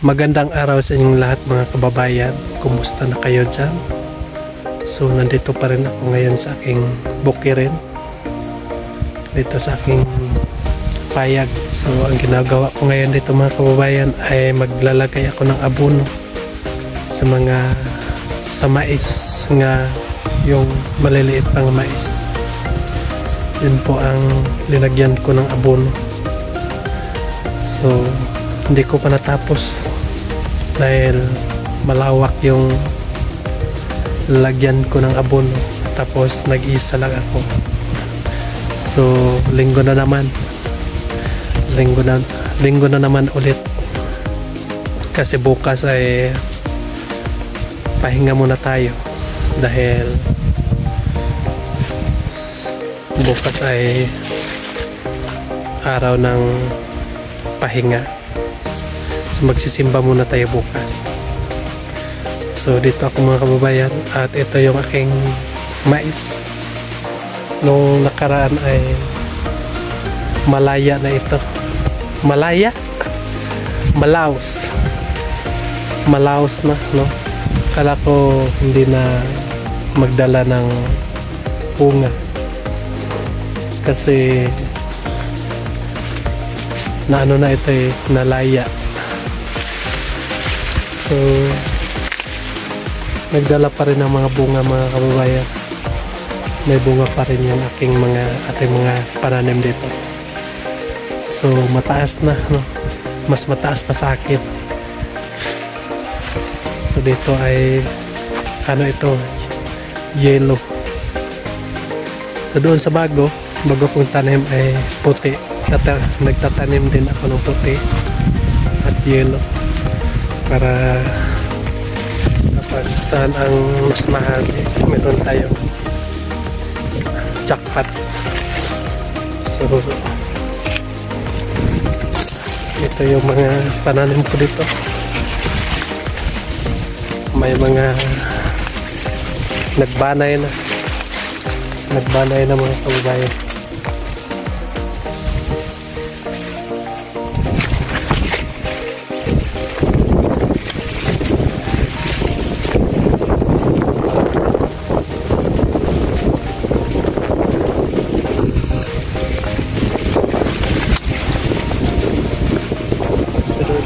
Magandang araw sa inyong lahat mga kababayan. Kumusta na kayo dyan? So nandito pa rin ako ngayon sa aking bukirin. Dito sa aking payag. So ang ginagawa ko ngayon dito mga kababayan ay maglalagay ako ng abono sa mais nga yung maliliit pang mais. Yun po ang linagyan ko ng abono. So hindi ko pa natapos dahil malawak yung lagyan ko ng abono, tapos nag-isa lang ako. So linggo na naman ulit, kasi bukas ay pahinga muna tayo dahil bukas ay araw ng pahinga. So magsisimba muna tayo bukas. So dito ako mga kababayan, at ito yung aking mais. Nung nakaraan ay malaya na ito. Malaya? Malaos. Malaos na, no? Kala ko hindi na magdala ng bunga. Kasi na ano na ito eh, nalaya. So nagdala pa rin ng mga bunga mga kababayan. May bunga pa rin yung ating mga pananim dito. So mataas na, no? Mas mataas pa sa akin. So dito ay ano ito, yellow. So doon sa bago kong tanim ay puti. Nagtatanim din ako ng puti at yellow para kapag saan ang mas mahal, meron tayo jackpot. So ito yung mga pananim ko dito. May mga nagbanay na mga kababayan.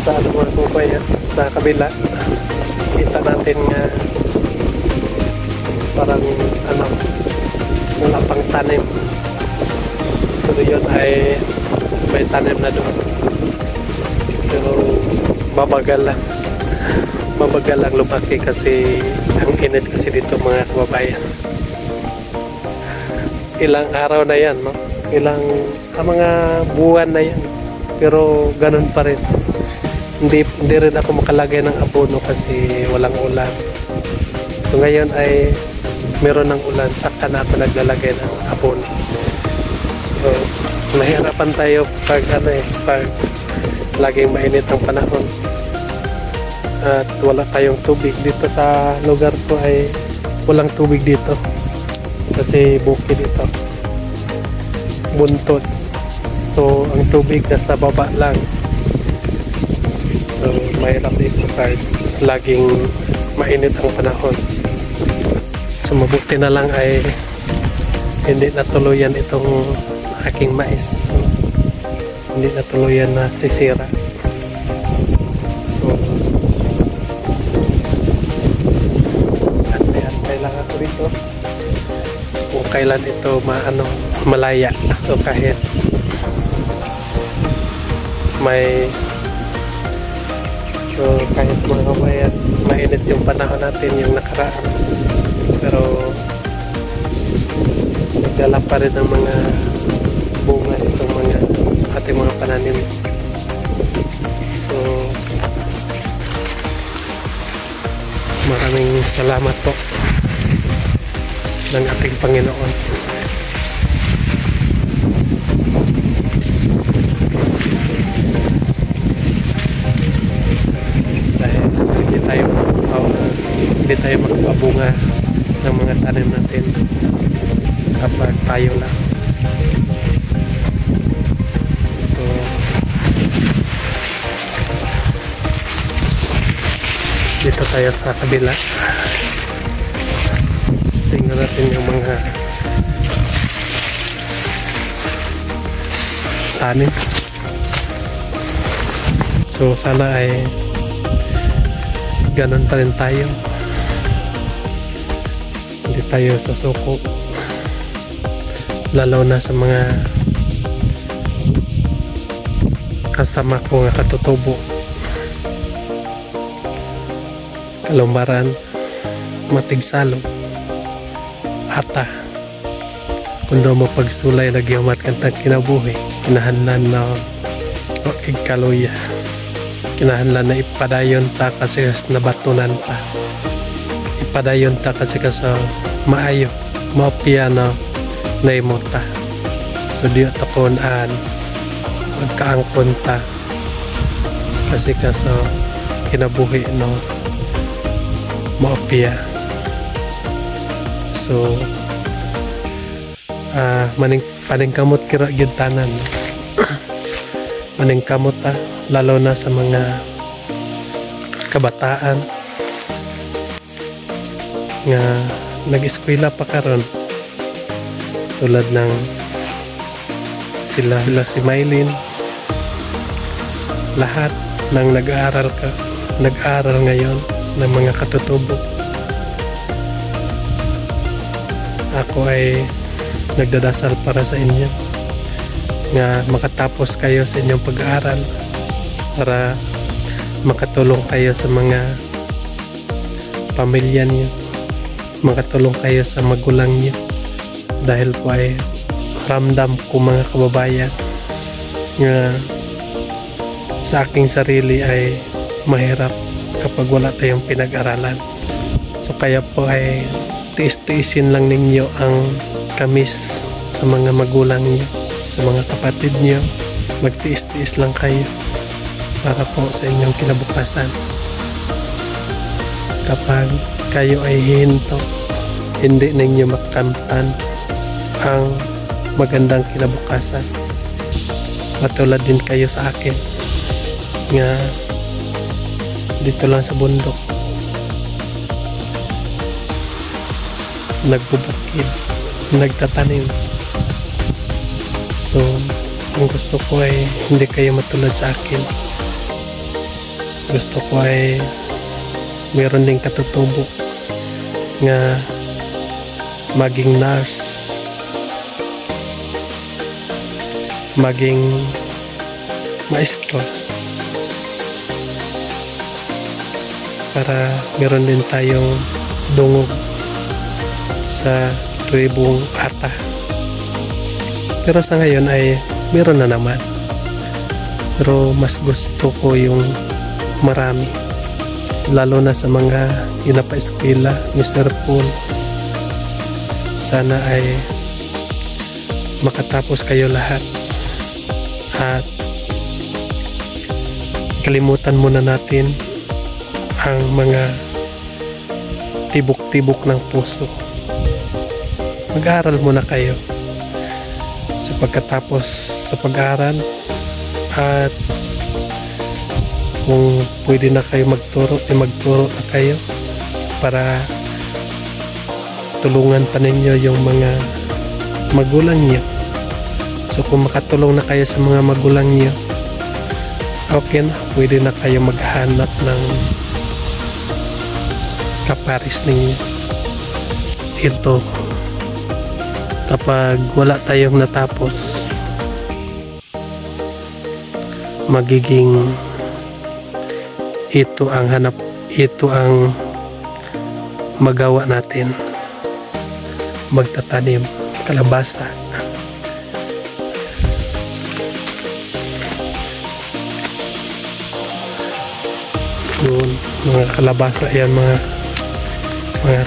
Sa ano mga kababayan, sa kabila kita natin nga parang ano, wala pang tanim. So yun ay may tanim na doon, pero mabagal lang lumaki kasi ang init kasi dito mga kababayan. Ilang araw na yan, no? Mga buwan na yan, pero ganun pa rin. Hindi rin ako makalagay ng abono kasi walang ulan. So ngayon ay meron ng ulan, saka na ako naglalagay ng abono. So mahirapan tayo pag laging mainit ang panahon at wala tayong tubig. Dito sa lugar ko ay walang tubig dito kasi bukid dito, buntod. So ang tubig nasa baba lang. So mahirap dito kahit laging mainit ang panahon. So mabuti na lang ay hindi natuluyan itong aking mais. Hindi natuluyan na sisira. So antay lang ako dito kung kailan ito malaya. So kahit kahit mga kabayan, mainit yung panahon natin yung nakaraan, pero nagdala pa rin ng mga bunga itong ating mga pananim. So maraming salamat po ng ating Panginoon. Hindi tayo magpabunga ng mga tanim natin kapag tayo lang. So Dito tayo sa kabila. Tingnan natin yung mga tanim. So sana ay ganun pa rin tayo. Hindi tayo susuko. Lalo na sa mga kasama ko nga katutubo. Kalumbaran, matigsalo, ata. Kundo mo pagsulay nagyamat kantang kinabuhi. Kinahanlan na ikkaluya. Kinahanlan na ipadayon ta kasi nabatunan ta. Ipadayon ta kasi sa maayo. Maopya na naimota. So diyo takonan magkaangkon ta. Kasi sa kinabuhi no maopya. So paningkamot kira gyud tanan. Paningkamot ta lalo na sa mga kabataan nga nag-eskwela pa karon tulad ng sila si Mylene, lahat ng nag-aaral ngayon ng mga katutubo. Ako ay nagdadasal para sa inyo nga makatapos kayo sa inyong pag-aaral para makatulong kayo sa mga pamilya niyo, makatulong kayo sa magulang niyo, dahil po ay ramdam ko mga kababayan nga sa aking sarili ay mahirap kapag wala tayong pinag-aralan. So kaya po ay tiis-tiisin lang ninyo ang kamis sa mga magulang niyo, sa mga kapatid niyo. Magtiis-tiis lang kayo para po sa inyong kinabukasan. Kapag kayo ay hihinto, hindi ninyo makamtan ang magandang kinabukasan. Matulad din kayo sa akin nga dito lang sa bundok nagbubukid, nagtatanim. So ang gusto ko ay hindi kayo matulad sa akin. Gusto ko ay meron ding katutubo nga maging nurse, maging maestro, para meron din tayong dungog sa tribong ata. Pero sa ngayon ay meron na naman, pero mas gusto ko yung marami, lalo na sa mga inapa-eskwela ni Sir Paul. Sana ay makatapos kayo lahat at kalimutan muna natin ang mga tibok-tibok ng puso. Mag-aaral muna kayo sa pagkatapos sa pag-aaral, at kung pwede na kayo magturo, magturo na kayo para tulungan pa ninyo yung mga magulang niyo. So kung makatulong na kayo sa mga magulang niyo, okay na, pwede na kayo maghanap ng kaparis ninyo. Ito, kapag wala tayong natapos, magiging ito ang magawa natin, magtatanim kalabasa. Yun, mga kalabasa yan, mga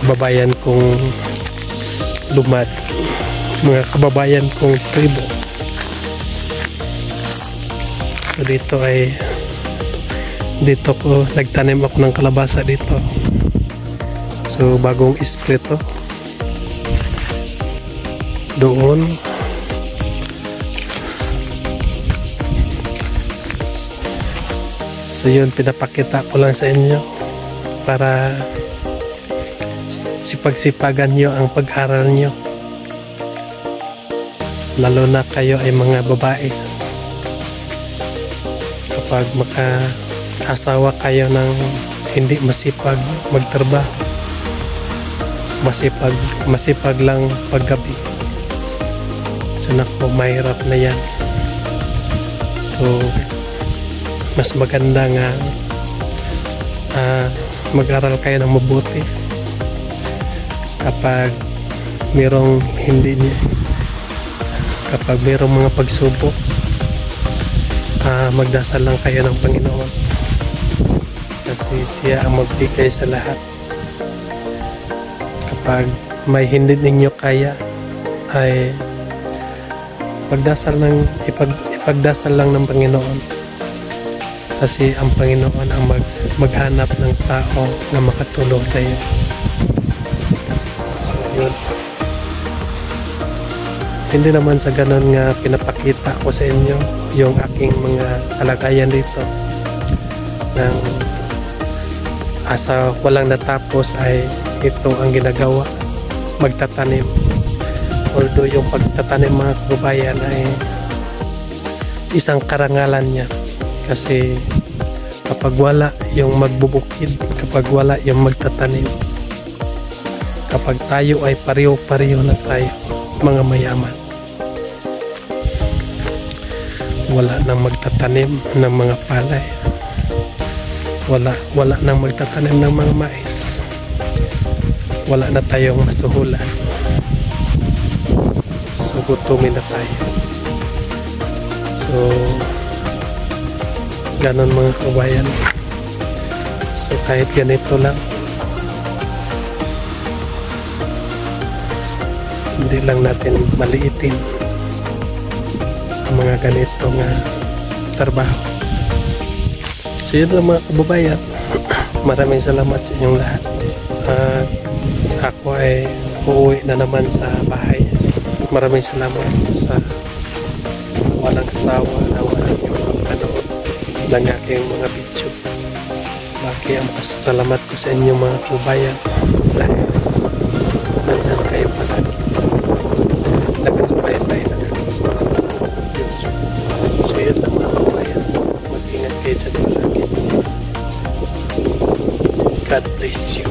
kababayan kong lumad, mga kababayan kong tribo. So dito ko nagtanim ako ng kalabasa dito. So bagong isprito doon. So yun, pinapakita ko lang sa inyo para sipag-sipagan nyo ang pag-aral nyo. Lalo na kayo ay mga babae. Kapag maka-asawa kayo ng hindi masipag magtrabaho, masipag lang paggabi, so naku, mahirap na yan. So mas maganda nga mag-aral kayo ng mabuti. Kapag merong kapag merong mga pagsubok, magdasal lang kayo ng Panginoon kasi siya ang magbigay sa lahat. Kapag may hindi ninyo kaya, ay ipagdasal lang ng Panginoon, kasi ang Panginoon ang maghanap ng tao na makatulong sa iyo. So yun, hindi naman sa ganun nga pinapakita ko sa inyo yung aking mga kalagayan dito ng asa walang natapos ay ito ang ginagawa, magtatanim. Although yung pagtatanim, mga kababayan, ay isang karangalan niya, kasi kapag wala yung magbubukid, kapag wala yung magtatanim, kapag tayo ay pareho-pareho na tayo mga mayaman, wala nang magtatanim ng mga palay, wala nang magtatanim ng mga mais, wala na tayong masuhulan, so gutumin na tayo. So ganon, mga kabayan. So kahit ganito lang, hindi lang natin maliitin ang mga ganito nga trabaho. So yun lang, mga kababayan. Maraming salamat sa inyong lahat. Ako ay uuwi na naman sa bahay. Maraming salamat sa walang sawa na walang panood ng aking mga video. Lagi ang pasalamat ko sa inyo, mga kababayan, dahil nandyan kayo palagi. Nagkasubaybay na aking mga video. So yun lang, mga kababayan. Mag-ingat kayo sa palagi. God bless you.